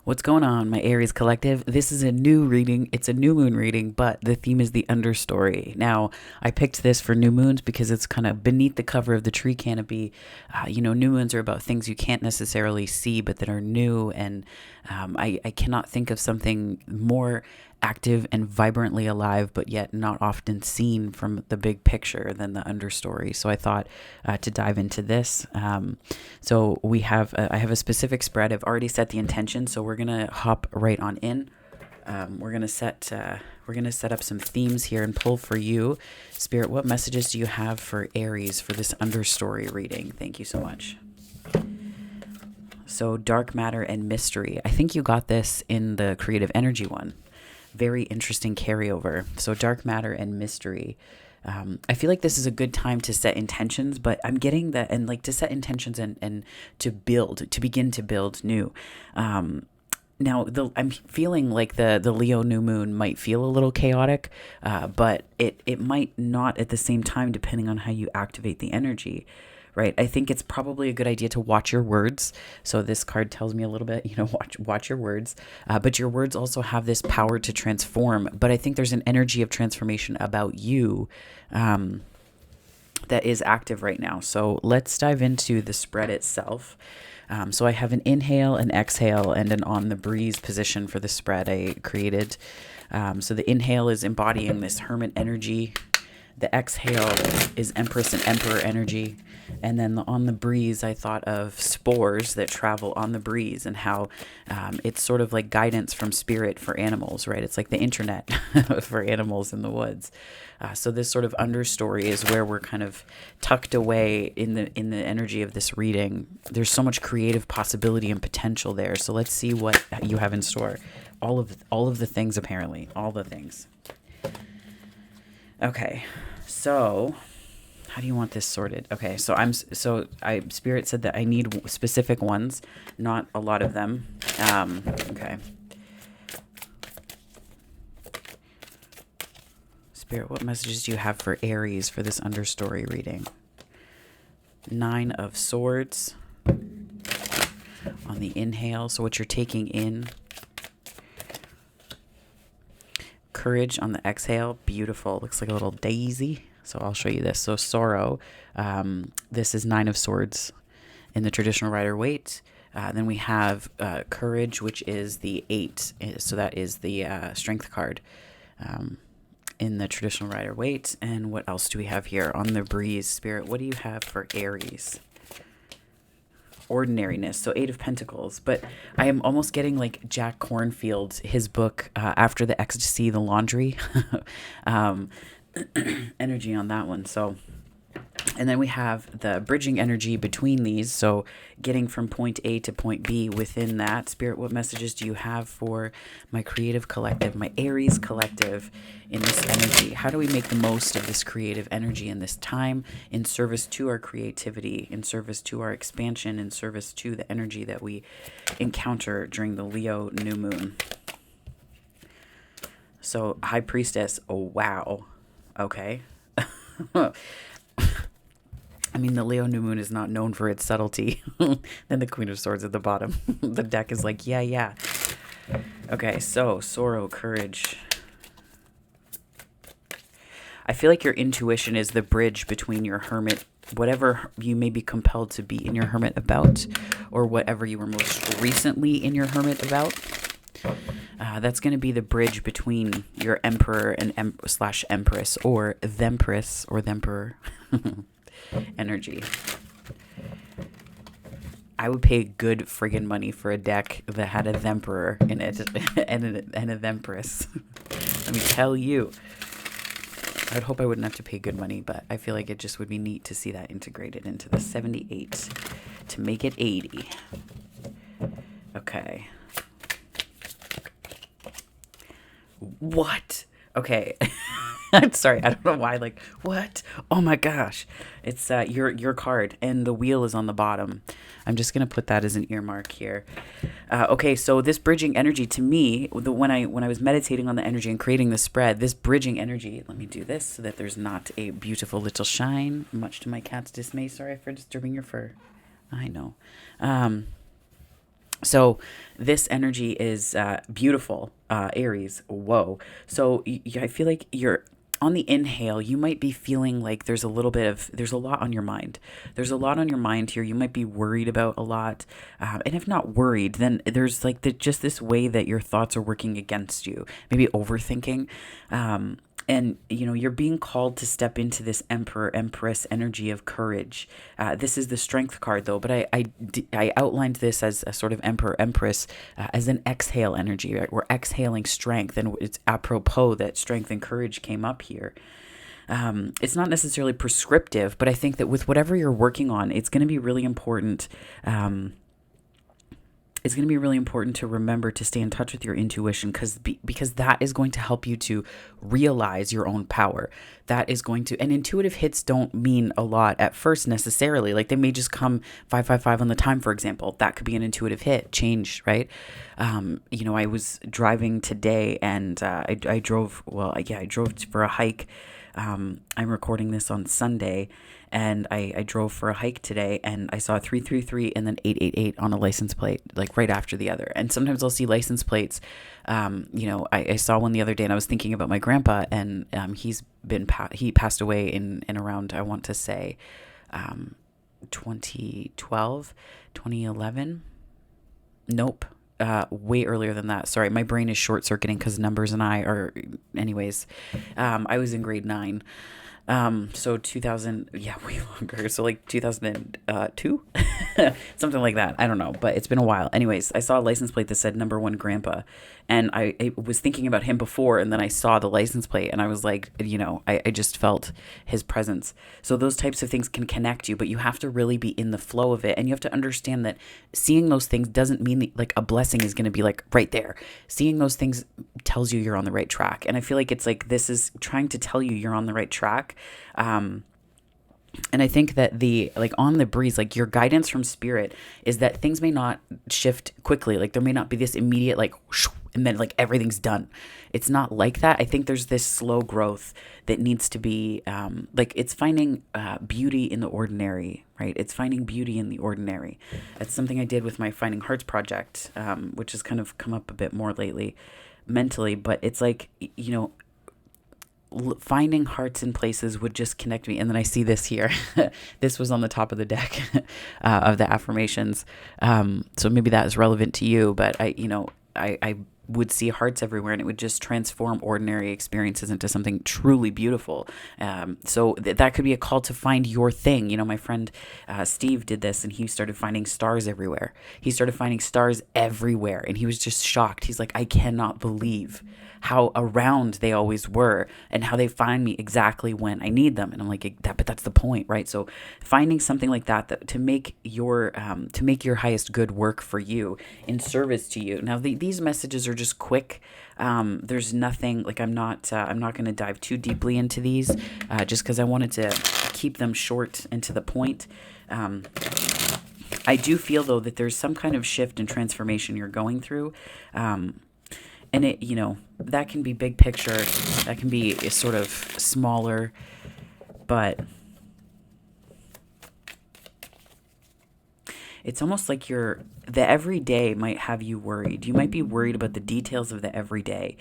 What's going on, my Aries collective? This is a new reading. It's a new moon reading, but the theme is the understory. Now, I picked this for new moons because it's kind of beneath the cover of the tree canopy. New moons are about things you can't necessarily see, but that are new. And I cannot think of something more active and vibrantly alive, but yet not often seen from the big picture than the understory. So I thought to dive into this. So I have a specific spread. I've already set the intention, so we're gonna hop right on in. We're gonna set up some themes here and pull for you, Spirit. What messages do you have for Aries for this understory reading? Thank you so much. So dark matter and mystery. I think you got this in the creative energy one. Very interesting carryover. So dark matter and mystery. I feel like this is a good time to set intentions, but I'm getting that, and like to set intentions and to begin to build new. Now, I'm feeling like the Leo new moon might feel a little chaotic, but it might not at the same time, depending on how you activate the energy. Right. I think it's probably a good idea to watch your words. So this card tells me a little bit, watch your words. But your words also have this power to transform. But I think there's an energy of transformation about you that is active right now. So let's dive into the spread itself. So I have an inhale, an exhale, and an on the breeze position for the spread I created. So the inhale is embodying this hermit energy. The exhale is Empress and Emperor energy. And then on the breeze, I thought of spores that travel on the breeze and how it's sort of like guidance from spirit for animals, right? It's like the internet for animals in the woods. So this sort of understory is where we're kind of tucked away in the energy of this reading. There's so much creative possibility and potential there. So let's see what you have in store. All of the things, apparently, all the things. Okay, so how do you want this sorted? Okay, so Spirit said that I need specific ones, not a lot of them. Okay. Spirit, what messages do you have for Aries for this understory reading? 9 of Swords on the inhale, so what you're taking in. Courage on the exhale, beautiful. Looks like a little daisy. So I'll show you this. So sorrow, this is 9 of Swords in the traditional Rider-Waite. Then we have courage, which is the 8. So that is the strength card in the traditional Rider-Waite. And what else do we have here on the breeze? Spirit, what do you have for Aries? Ordinariness, so 8 of Pentacles. But I am almost getting like Jack Kornfield's his book After the Ecstasy, the Laundry energy on that one. So, and then we have the bridging energy between these, so getting from point A to point B within that. Spirit, what messages do you have for my creative collective, my Aries collective in this energy? How do we make the most of this creative energy in this time in service to our creativity, in service to our expansion, in service to the energy that we encounter during the Leo new moon? So High Priestess, oh wow. Okay. I mean, the Leo new moon is not known for its subtlety. Then the Queen of Swords at the bottom. The deck is like, yeah. Okay, so sorrow, courage. I feel like your intuition is the bridge between your hermit, whatever you may be compelled to be in your hermit about, or whatever you were most recently in your hermit about. That's going to be the bridge between your emperor and slash empress, or thempress or themperor energy. I would pay good friggin' money for a deck that had a themperor in it and a thempress. Let me tell you. I would hope I wouldn't have to pay good money, but I feel like it just would be neat to see that integrated into the 78 to make it 80. Okay. What? Okay. I'm sorry. I don't know why. Like, what? Oh my gosh. It's your card, and the wheel is on the bottom. I'm just gonna put that as an earmark here. Okay, so this bridging energy to me, when I was meditating on the energy and creating the spread, this bridging energy. Let me do this so that there's not a beautiful little shine, much to my cat's dismay. Sorry for disturbing your fur. I know. So this energy is beautiful, Aries. Whoa. So I feel like you're on the inhale, you might be feeling like there's a lot on your mind. There's a lot on your mind here. You might be worried about a lot. And if not worried, then there's like just this way that your thoughts are working against you, maybe overthinking. And you're being called to step into this emperor empress energy of courage. This is the strength card though, but I outlined this as a sort of emperor empress, as an exhale energy, right? We're exhaling strength, and it's apropos that strength and courage came up here. It's not necessarily prescriptive, but I think that with whatever you're working on, it's going to be really important. It's going to be really important to remember to stay in touch with your intuition, because that is going to help you to realize your own power. That is going to, and intuitive hits don't mean a lot at first necessarily. Like they may just come 555 on the time, for example. That could be an intuitive hit, change, right? I was driving today, and I drove, I drove for a hike. I'm recording this on Sunday, and I drove for a hike today, and I saw 333 and then 888 on a license plate, like right after the other. And sometimes I'll see license plates. I saw one the other day, and I was thinking about my grandpa, and he passed away in around, I want to say, 2012, 2011. Nope. Way earlier than that. Sorry, my brain is short circuiting because numbers and I are, anyways. I was in grade 9. So 2000, yeah, way longer. So like 2002, something like that. I don't know, but it's been a while. Anyways, I saw a license plate that said #1 grandpa, and I was thinking about him before, and then I saw the license plate, and I was like, I just felt his presence. So those types of things can connect you, but you have to really be in the flow of it, and you have to understand that seeing those things doesn't mean that, like, a blessing is going to be like right there. Seeing those things tells you you're on the right track, and I feel like it's like this is trying to tell you you're on the right track. And I think that on the breeze, like your guidance from spirit is that things may not shift quickly. Like there may not be this immediate, like, whoosh, and then like everything's done. It's not like that. I think there's this slow growth that needs to be, it's finding beauty in the ordinary, right? It's finding beauty in the ordinary. That's something I did with my Finding Hearts project, which has kind of come up a bit more lately mentally, but it's like, finding hearts in places would just connect me. And then I see this here. This was on the top of the deck of the affirmations. So maybe that is relevant to you, but I would see hearts everywhere, and it would just transform ordinary experiences into something truly beautiful. So that could be a call to find your thing. My friend Steve did this, and he started finding stars everywhere. And he was just shocked. He's like, I cannot believe how around they always were, and how they find me exactly when I need them. And I'm like, but that's the point, right? So finding something like that to make your highest good work for you, in service to you. Now these messages are just quick. There's nothing, like, I'm not going to dive too deeply into these, just because I wanted to keep them short and to the point. I do feel though that there's some kind of shift and transformation you're going through. And it, that can be big picture, that can be sort of smaller, but it's almost like the everyday might have you worried. You might be worried about the details of the everyday.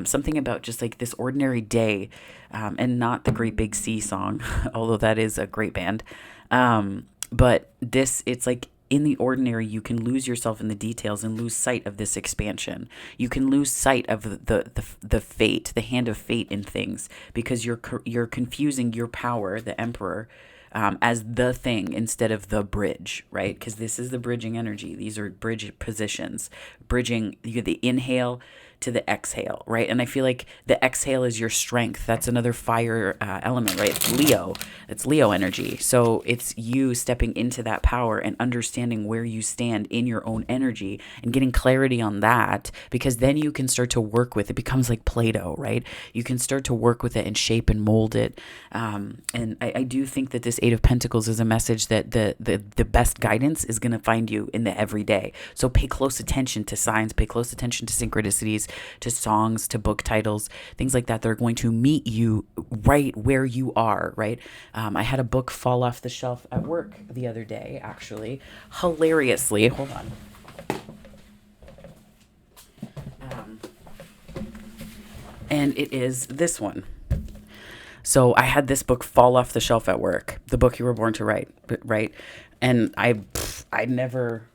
Something about just like this ordinary day, and not the Great Big Sea song, although that is a great band. But it's like, in the ordinary, you can lose yourself in the details and lose sight of this expansion. You can lose sight of the fate, the hand of fate in things, because you're confusing your power, the emperor, as the thing instead of the bridge, right? Because this is the bridging energy. These are bridge positions, bridging the inhale to the exhale, right? And I feel like the exhale is your strength. That's another fire element, right? It's Leo energy. So it's you stepping into that power and understanding where you stand in your own energy and getting clarity on that, because then you can start to work with it. It becomes like Play-Doh, right? You can start to work with it and shape and mold it. And I do think that this Eight of Pentacles is a message that the best guidance is going to find you in the everyday. So pay close attention to signs, pay close attention to synchronicities, to songs, to book titles, things like that. They're going to meet you right where you are, right? I had a book fall off the shelf at work the other day, actually. Hilariously. Hold on. And it is this one. So I had this book fall off the shelf at work, The Book You Were Born to Write, right? And I never,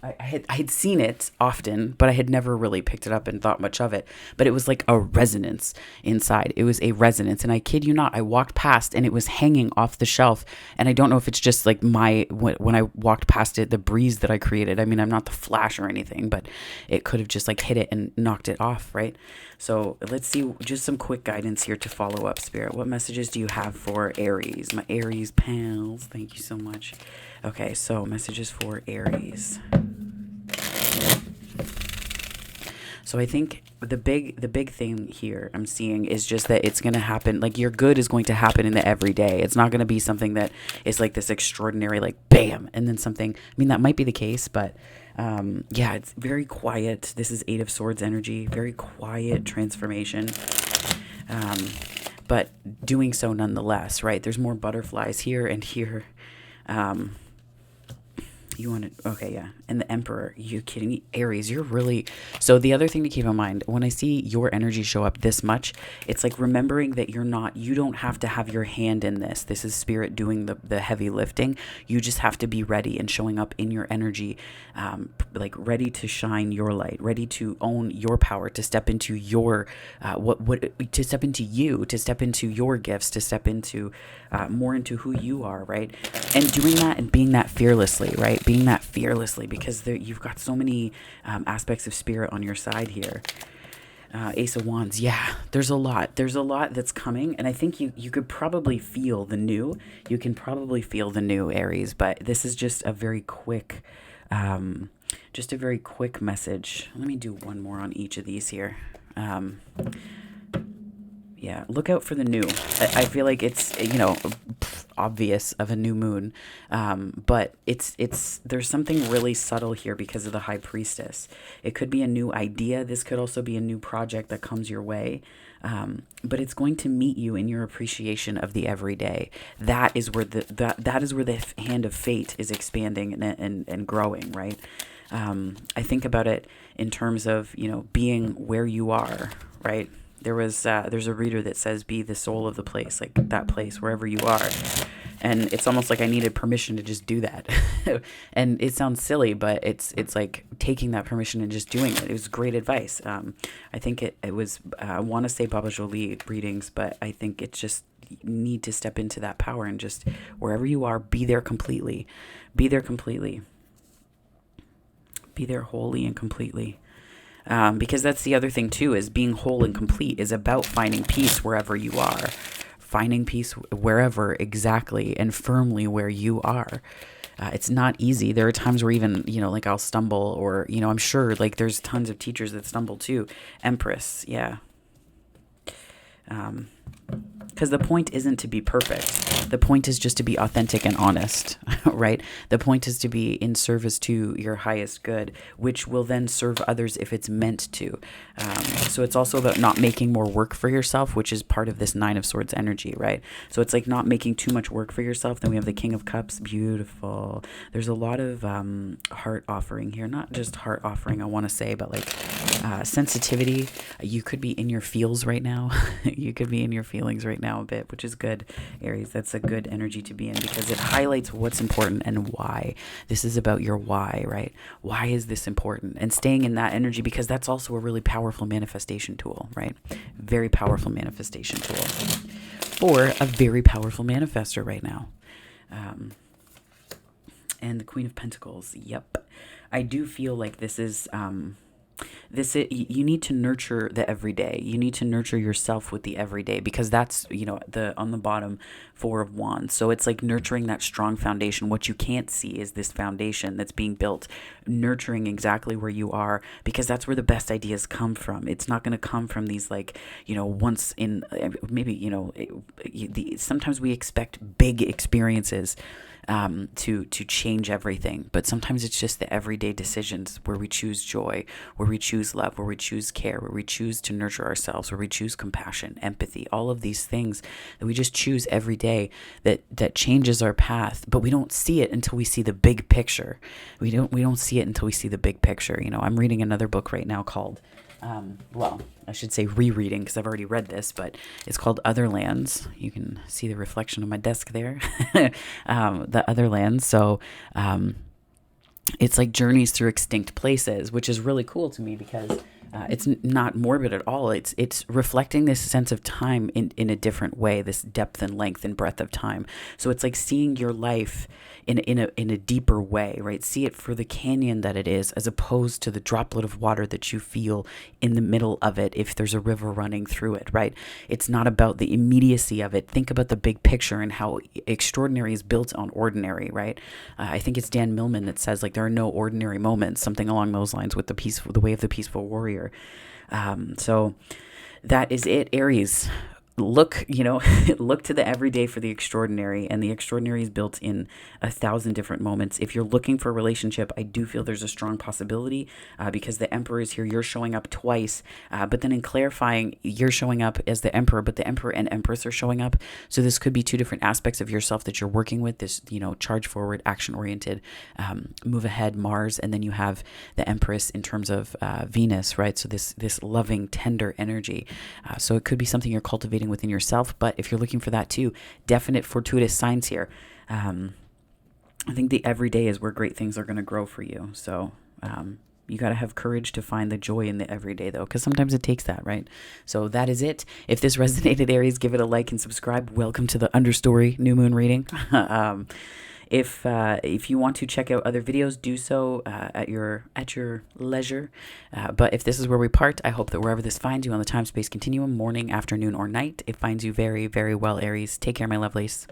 I had seen it often, but I had never really picked it up and thought much of it. But it was like a resonance inside. It was a resonance. And I kid you not, I walked past and it was hanging off the shelf. And I don't know if it's just like when I walked past it, the breeze that I created. I mean, I'm not the Flash or anything, but it could have just like hit it and knocked it off, right? So let's see, just some quick guidance here to follow up, Spirit. What messages do you have for Aries? My Aries pals, thank you so much. Okay, so messages for Aries. So I think the big thing here I'm seeing is just that it's going to happen. Like your good is going to happen in the everyday. It's not going to be something that is like this extraordinary, like bam, and then something. I mean, that might be the case, but yeah, it's very quiet. This is Eight of Swords energy, very quiet transformation. But doing so nonetheless, right? There's more butterflies here and here. You want to, okay, yeah. And the Emperor, you kidding me? Aries, you're really, so the other thing to keep in mind, when I see your energy show up this much, it's like remembering that you don't have to have your hand in this. This is Spirit doing the heavy lifting. You just have to be ready and showing up in your energy, like ready to shine your light, ready to own your power, to step into your, to step into you, to step into your gifts, to step into, more into who you are, right? And doing that and being that fearlessly, right? Being that fearlessly, because you've got so many aspects of Spirit on your side here. Ace of Wands, yeah, there's a lot that's coming, and I think you could probably feel the new. You can probably feel the new, Aries, but this is just a very quick, message. Let me do one more on each of these here. Yeah, look out for the new. I feel like it's, obvious of a new moon, but there's something really subtle here because of the High Priestess. It could be a new idea. This could also be a new project that comes your way, but it's going to meet you in your appreciation of the everyday. That is where the hand of fate is expanding and growing, right? I think about it in terms of being where you are, right? There's a reader that says, be the soul of the place, like that place, wherever you are. And it's almost like I needed permission to just do that. And it sounds silly, but it's like taking that permission and just doing it. It was great advice. I think it was, I want to say Baba Jolie readings, but I think it's just, you need to step into that power and just wherever you are, be there completely. Be there completely. Be there wholly and completely. Because that's the other thing too, is being whole and complete is about finding peace wherever you are, finding peace wherever exactly and firmly where you are. It's not easy. There are times where even, like I'll stumble, or, I'm sure like there's tons of teachers that stumble too. Empress. Yeah. Because the point isn't to be perfect. The point is just to be authentic and honest, right? The point is to be in service to your highest good, which will then serve others if it's meant to. So it's also about not making more work for yourself, which is part of this Nine of Swords energy, right? So it's like not making too much work for yourself. Then we have the King of Cups. Beautiful. There's a lot of heart offering here. Not just heart offering, I want to say, but like sensitivity. You could be in your feels right now. You could be in your feelings right now a bit, which is good, Aries. That's a good energy to be in because it highlights what's important and why. This is about your why, right? Why is this important? And staying in that energy, because that's also a really powerful manifestation tool, right? Very powerful manifestation tool for a very powerful manifester right now. And the Queen of Pentacles. Yep. I do feel like this is... you need to nurture the everyday. You need to nurture yourself with the everyday, because that's, on the bottom, Four of Wands. So it's like nurturing that strong foundation. What you can't see is this foundation that's being built, nurturing exactly where you are, because that's where the best ideas come from. It's not going to come from these once in maybe, sometimes we expect big experiences to change everything. But sometimes it's just the everyday decisions where we choose joy, where we choose love, where we choose care, where we choose to nurture ourselves, where we choose compassion, empathy, all of these things that we just choose every day that changes our path. But we don't see it until we see the big picture. We don't see it until we see the big picture. I'm reading another book right now called Well, I should say rereading because I've already read this, but it's called Other Lands. You can see the reflection on my desk there. The Other Lands. So it's like journeys through extinct places, which is really cool to me because it's not morbid at all. It's reflecting this sense of time in a different way, this depth and length and breadth of time. So it's like seeing your life in a deeper way, right? See it for the canyon that it is, as opposed to the droplet of water that you feel in the middle of it if there's a river running through it, right? It's not about the immediacy of it. Think about the big picture and how extraordinary is built on ordinary, right? I think it's Dan Millman that says like there are no ordinary moments, something along those lines with the way of the peaceful warrior. So that is it, Aries. Look, look to the everyday for the extraordinary, and the extraordinary is built in 1,000 different moments. If you're looking for a relationship, I do feel there's a strong possibility because the Emperor is here. You're showing up twice, but then in clarifying, you're showing up as the Emperor, but the Emperor and Empress are showing up. So this could be two different aspects of yourself that you're working with. This, charge forward, action oriented, move ahead, Mars, and then you have the Empress in terms of Venus, right? So this loving, tender energy. So it could be something you're cultivating within yourself, but if you're looking for that too, definite fortuitous signs here. I think the everyday is where great things are going to grow for you. So you got to have courage to find the joy in the everyday, though, because sometimes it takes that, right? So that is it. If this resonated, Aries, give it a like and subscribe. Welcome to the Understory New Moon reading. If you want to check out other videos, do so at your leisure. But if this is where we part, I hope that wherever this finds you on the time-space continuum, morning, afternoon, or night, it finds you very, very well, Aries. Take care, my lovelies.